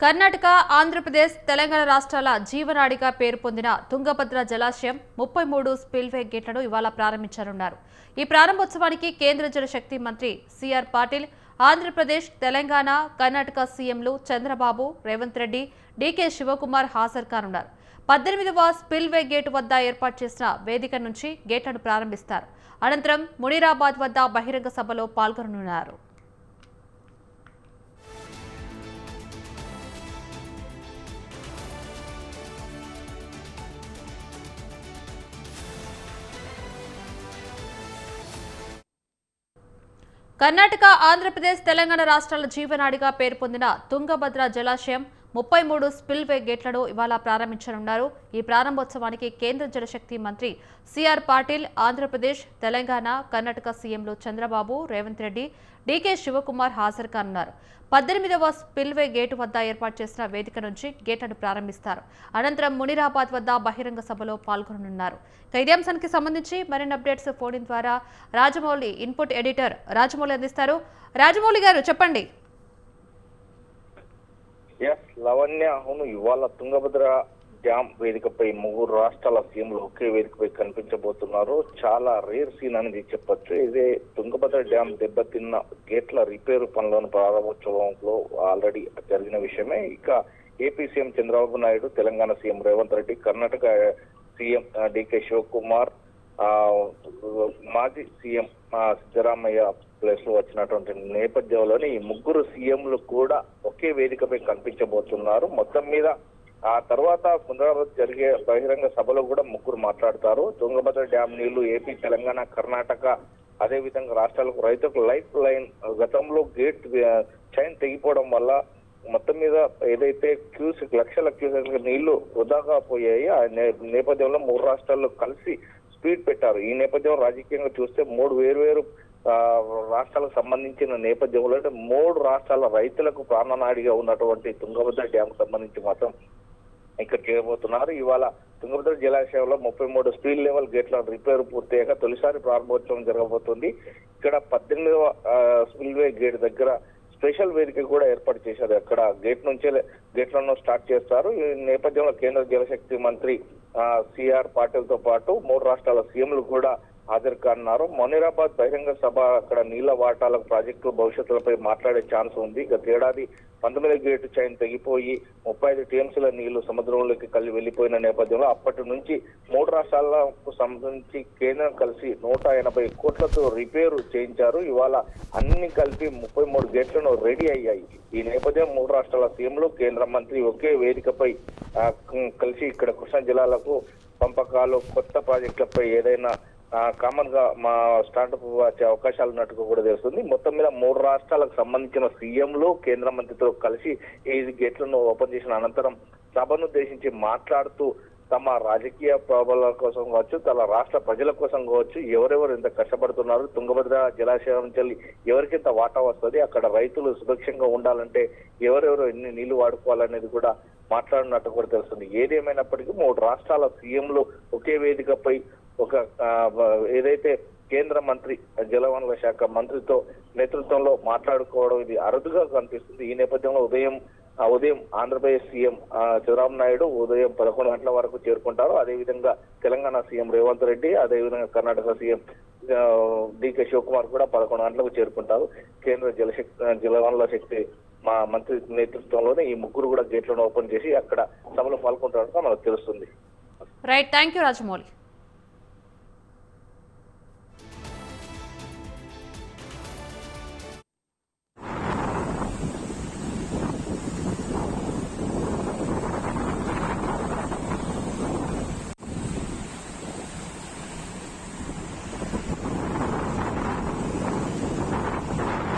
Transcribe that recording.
కర్ణాటక, ఆంధ్రప్రదేశ్, తెలంగాణ రాష్ట్రాల జీవనాడిగా పేరు పొందిన తుంగభద్ర జలాశయం 33 స్పిల్వే గేట్లను ఇవాళ ప్రారంభించనున్నారు. ఈ ప్రారంభోత్సవానికి కేంద్ర జలశక్తి మంత్రి సిఆర్ పాటిల్, ఆంధ్రప్రదేశ్, తెలంగాణ, కర్ణాటక సీఎంలు చంద్రబాబు, రేవంత్ రెడ్డి, డీకే శివకుమార్ హాజరు కానున్నారు. 18వ స్పిల్వే గేటు వద్ద ఏర్పాటు చేసిన వేదిక నుంచి గేట్లను ప్రారంభిస్తారు. అనంతరం మునీరాబాద్ వద్ద బహిరంగ సభలో పాల్గొననున్నారు. కర్ణాటక, ఆంధ్రప్రదేశ్, తెలంగాణ రాష్ట్రాల జీవనాడిగా పేరు పొందిన తుంగభద్ర జలాశయం 33 స్పిల్వే గేట్లను ఇవాళ ప్రారంభించనున్నారు. ఈ ప్రారంభోత్సవానికి కేంద్ర జలశక్తి మంత్రి సిఆర్ పాటిల్, ఆంధ్రప్రదేశ్, తెలంగాణ, కర్ణాటక సీఎంలు చంద్రబాబు, రేవంత్ రెడ్డి, డీకే శివకుమార్ హాజరు కానున్నారు. 18వ స్పిల్వే గేటు వద్ద ఏర్పాటు చేసిన వేదిక నుంచి గేట్లను ప్రారంభిస్తారు. అనంతరం మునీరాబాద్ వద్ద బహిరంగ సభలో పాల్గొననున్నారు. ఇదే అంశానికి సంబంధించి మరిన్ని అప్డేట్స్ ఫోన్ ఇన్ ద్వారా రాజమౌళి ఇన్పుట్ ఎడిటర్ రాజమౌళి అందిస్తారు. రాజమౌళి గారు చెప్పండి. లవణ్య, అవును, ఇవాళ తుంగభద్ర డ్యామ్ వేదికపై 3 రాష్ట్రాల సీఎంలు ఒకే వేదికపై కనిపించబోతున్నారు. చాలా రేర్ సీన్ అనేది చెప్పొచ్చు. ఇదే తుంగభద్ర డ్యామ్ దెబ్బతిన్న గేట్ల రిపేరు పనులను ప్రారంభోత్సవంలో ఆల్రెడీ జరిగిన విషయమే. ఇక AP CM Chandrababu Naidu, Telangana CM Revanth Reddy, Karnataka CM DK Shivakumar, మాజీ సీఎం సిద్ధరామయ్య ప్లేస్ లో వచ్చినటువంటి నేపథ్యంలోనే ఈ 3 సీఎంలు కూడా ఒకే వేదికపై కనిపించబోతున్నారు. మొత్తం మీద ఆ తర్వాత పునరావృతి జరిగే బహిరంగ సభలో కూడా 3 మాట్లాడతారు. తుంగభద్ర డ్యామ్ నీళ్లు ఏపీ, తెలంగాణ, కర్ణాటక, అదే విధంగా రాష్ట్రాలకు రైతులకు లైఫ్ లైన్. గతంలో గేట్ చైన్ తెగిపోవడం వల్ల మొత్తం మీద ఏదైతే లక్షల క్యూసెక్ నీళ్లు వృధాగా పోయాయి. ఆ నేపథ్యంలో 3 రాష్ట్రాల్లో కలిసి స్పీడ్ పెట్టారు. ఈ నేపథ్యంలో రాజకీయంగా చూస్తే 3 వేర్వేరు రాష్ట్రాలకు సంబంధించిన నేపథ్యంలో 3 రాష్ట్రాల రైతులకు ప్రాణనాడిగా ఉన్నటువంటి తుంగభద్ర డ్యామ్ సంబంధించి మాత్రం ఇక్కడ చేయబోతున్నారు. ఇవాళ తుంగభద్ర జలాశయంలో 33 స్పీడ్ లెవెల్ గేట్ల రిపేర్ పూర్తయ్యాక తొలిసారి ప్రారంభోత్సవం జరగబోతుంది. ఇక్కడ 18వ స్పిల్వే గేట్ దగ్గర స్పెషల్ వేదిక కూడా ఏర్పాటు చేశారు. అక్కడ గేట్లను స్టార్ట్ చేస్తారు. ఈ నేపథ్యంలో కేంద్ర జలశక్తి మంత్రి సిఆర్ పాటిల్ తో పాటు 3 రాష్ట్రాల సీఎంలు కూడా హాజరు కానున్నారు. మునీరాబాద్ బహిరంగ సభ అక్కడ నీళ్ల వాటాల ప్రాజెక్టుల భవిష్యత్తులపై మాట్లాడే ఛాన్స్ ఉంది. గత ఏడాది 19 గేటు చైన్ తెగిపోయి 35 టీఎంసీల నీళ్లు సముద్రంలోకి వెళ్లిపోయిన నేపథ్యంలో అప్పటి నుంచి 3 రాష్ట్రాలకు సంబంధించి కేంద్రం కలిసి 180 కోట్లతో రిపేరు చేయించారు. ఇవాళ అన్ని కలిపి 33 గేట్లను రెడీ అయ్యాయి. ఈ నేపథ్యం 3 రాష్ట్రాల సీఎంలు, కేంద్ర మంత్రి ఒకే వేదికపై కలిసి ఇక్కడ కృష్ణా జిల్లాలకు పంపకాలు, కొత్త ప్రాజెక్టులపై ఏదైనా కామన్ గా మా స్టార్టప్ వచ్చే అవకాశాలు ఉన్నట్టుగా కూడా తెలుస్తుంది. మొత్తం మీద 3 రాష్ట్రాలకు సంబంధించిన సీఎంలు, కేంద్ర మంత్రితో కలిసి ఈ గేట్లను ఓపెన్ చేసిన అనంతరం సభను ఉద్దేశించి మాట్లాడుతూ తమ రాజకీయ ప్రాబలాల కోసం కావచ్చు, తమ రాష్ట్ర ప్రజల కోసం కావచ్చు, ఎవరెవరు ఎంత కష్టపడుతున్నారు, తుంగభద్ర జలాశయం నుంచి ఎవరికి ఎంత వాటా వస్తుంది, అక్కడ రైతులు సురక్షంగా ఉండాలంటే ఎవరెవరు ఎన్ని నీళ్లు వాడుకోవాలనేది కూడా మాట్లాడినట్టు కూడా తెలుస్తుంది. ఏదేమైనప్పటికీ 3 రాష్ట్రాల సీఎంలు ఒకే వేదికపై ఒక ఏదైతే కేంద్ర మంత్రి జలవనరుల శాఖ మంత్రితో నేతృత్వంలో మాట్లాడుకోవడం ఇది అరుదుగా కనిపిస్తుంది. ఈ నేపథ్యంలో ఉదయం ఆంధ్రప్రదేశ్ సీఎం చంద్రబాబు నాయుడు ఉదయం 11 గంటల వరకు చేరుకుంటారు. అదేవిధంగా తెలంగాణ సీఎం రేవంత్ రెడ్డి, అదేవిధంగా కర్ణాటక సీఎం డీకే శివకుమార్ కూడా 11 గంటలకు చేరుకుంటారు. కేంద్ర జలవనరుల శక్తి మా మంత్రి నేతృత్వంలోనే ఈ 3 కూడా గేట్లను ఓపెన్ చేసి అక్కడ సభలో పాల్గొంటారని మనకు తెలుస్తుంది. Right, thank you Rajamouli.